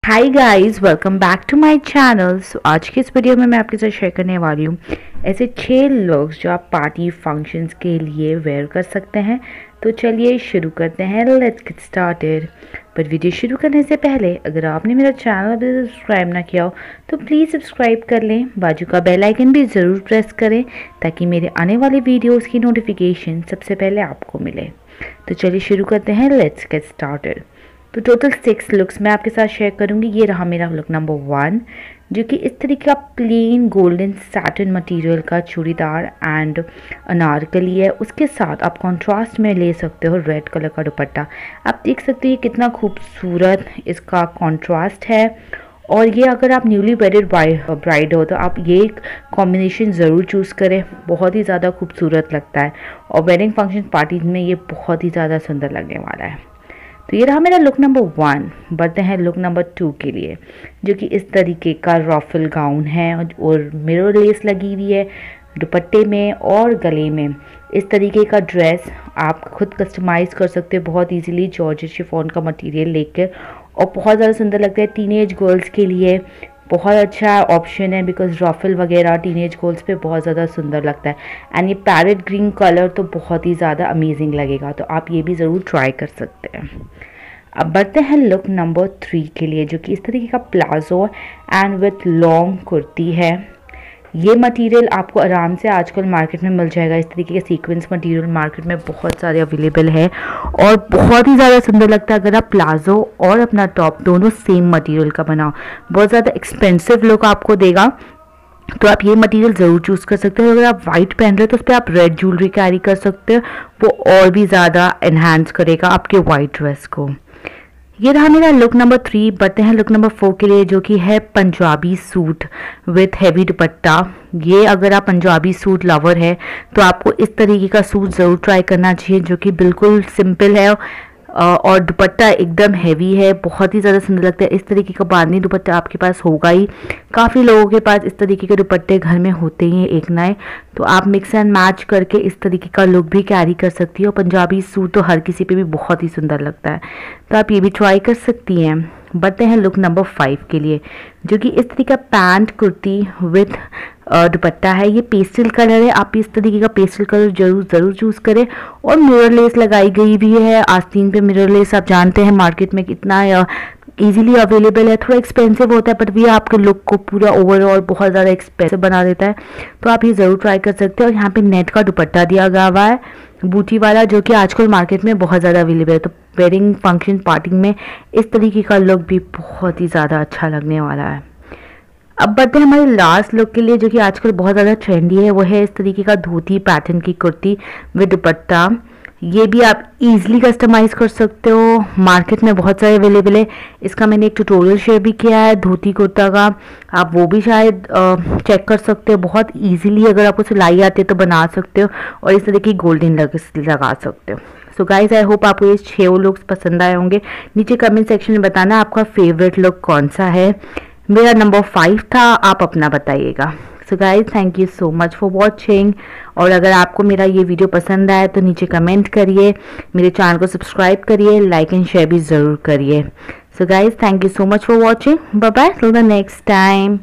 Hi guys, welcome back to my channel. आज की इस वीडियो में मैं आपके साथ शेयर करने वाली हूँ ऐसे 6 लुक्स जो आप पार्टी फंक्शंस के लिए वेयर कर सकते हैं। तो चलिए शुरू करते हैं, लेट्स गेट स्टार्टेड। पर वीडियो शुरू करने से पहले अगर आपने मेरा चैनल अभी सब्सक्राइब ना किया हो तो प्लीज़ सब्सक्राइब कर लें, बाजू का बेल आइकन भी ज़रूर प्रेस करें ताकि मेरे आने वाले वीडियोज़ की नोटिफिकेशन सबसे पहले आपको मिले। तो चलिए शुरू करते हैं, लेट्स गेट स्टार्टेड। तो टोटल 6 लुक्स मैं आपके साथ शेयर करूंगी। ये रहा मेरा लुक नंबर 1, जो कि इस तरीके का प्लेन गोल्डन सैटिन मटेरियल का चूड़ीदार एंड अनारकली है। उसके साथ आप कंट्रास्ट में ले सकते हो रेड कलर का दुपट्टा। आप देख सकते हैं कितना खूबसूरत इसका कंट्रास्ट है। और ये अगर आप न्यूली वेडेड ब्राइड हो तो आप ये कॉम्बिनेशन ज़रूर चूज़ करें, बहुत ही ज़्यादा खूबसूरत लगता है और वेडिंग फंक्शन पार्टी में ये बहुत ही ज़्यादा सुंदर लगने वाला है। तो ये रहा मेरा लुक नंबर 1। बढ़ते हैं लुक नंबर 2 के लिए, जो कि इस तरीके का रॉफल गाउन है और मिरर लेस लगी हुई है दुपट्टे में और गले में। इस तरीके का ड्रेस आप खुद कस्टमाइज़ कर सकते हो बहुत इजीली जॉर्जेट शिफॉन का मटेरियल लेकर, और बहुत ज़्यादा सुंदर लगता है। टीनेज गर्ल्स के लिए बहुत अच्छा ऑप्शन है बिकॉज रॉफल वगैरह टीनेज गर्ल्स पे बहुत ज़्यादा सुंदर लगता है। एंड ये पैरेट ग्रीन कलर तो बहुत ही ज़्यादा अमेजिंग लगेगा, तो आप ये भी ज़रूर ट्राई कर सकते हैं। अब बढ़ते हैं लुक नंबर 3 के लिए, जो कि इस तरीके का palazzo and with long kurti है। ये मटेरियल आपको आराम से आजकल मार्केट में मिल जाएगा। इस तरीके के सीक्वेंस मटेरियल मार्केट में बहुत सारे अवेलेबल है और बहुत ही ज़्यादा सुंदर लगता है अगर आप प्लाजो और अपना टॉप दोनों सेम मटेरियल का बनाओ। बहुत ज़्यादा एक्सपेंसिव लुक आपको देगा, तो आप ये मटेरियल ज़रूर चूज़ कर सकते हो। अगर आप वाइट पहन रहे हो तो उस पर आप रेड ज्वेलरी कैरी कर सकते हो, वो और भी ज़्यादा एनहांस करेगा आपके वाइट ड्रेस को। ये रहा मेरा लुक नंबर 3। बढ़ते हैं लुक नंबर 4 के लिए, जो कि है पंजाबी सूट विथ हैवी दुपट्टा। ये अगर आप पंजाबी सूट लवर है तो आपको इस तरीके का सूट ज़रूर ट्राई करना चाहिए, जो कि बिल्कुल सिंपल है और दुपट्टा एकदम हैवी है, बहुत ही ज़्यादा सुंदर लगता है। इस तरीके का बांधनी दुपट्टा आपके पास होगा ही, काफ़ी लोगों के पास इस तरीके के दुपट्टे घर में होते ही हैं एक नए, तो आप मिक्स एंड मैच करके इस तरीके का लुक भी कैरी कर सकती हो। पंजाबी सूट तो हर किसी पे भी बहुत ही सुंदर लगता है, तो आप ये भी ट्राई कर सकती हैं। बढ़ते हैं लुक नंबर 5 के लिए, जो कि इस तरीके का पैंट कुर्ती विथ दुपट्टा है। ये पेस्टल कलर है, आप इस तरीके का पेस्टल कलर ज़रूर चूज़ करें। और मिरर लेस लगाई गई भी है आस्तीन पे। मिरर लेस आप जानते हैं मार्केट में कितना इजीली अवेलेबल है। थोड़ा एक्सपेंसिव होता है, बट भी आपके लुक को पूरा ओवरऑल बहुत ज़्यादा एक्सपेंसिव बना देता है, तो आप ये ज़रूर ट्राई कर सकते हो। और यहाँ पे नेट का दुपट्टा दिया गया हुआ है बूटी वाला, जो कि आजकल मार्केट में बहुत ज़्यादा अवेलेबल है। तो वेडिंग फंक्शन पार्टी में इस तरीके का लुक भी बहुत ही ज़्यादा अच्छा लगने वाला है। अब बढ़ते हैं हमारे लास्ट लुक के लिए, जो कि आजकल बहुत ज़्यादा ट्रेंडी है। वो है इस तरीके का धोती पैटर्न की कुर्ती विद दुपट्टा। ये भी आप इजीली कस्टमाइज़ कर सकते हो, मार्केट में बहुत सारे अवेलेबल है। इसका मैंने एक ट्यूटोरियल शेयर भी किया है धोती कुर्ता का, आप वो भी शायद चेक कर सकते हो। बहुत इजीली अगर आपको सिलाई आती है तो बना सकते हो और इस तरह की गोल्डन लगा सकते हो। सो गाइज, आई होप आपको ये 6 लुक्स पसंद आए होंगे। नीचे कमेंट सेक्शन में बताना आपका फेवरेट लुक कौन सा है। मेरा नंबर 5 था, आप अपना बताइएगा। सो guys, thank you so much for watching. और अगर आपको मेरा ये वीडियो पसंद आए तो नीचे कमेंट करिए, मेरे चैनल को सब्सक्राइब करिए, लाइक एंड शेयर भी ज़रूर करिए। So guys, thank you so much for watching. Bye bye, till the next time.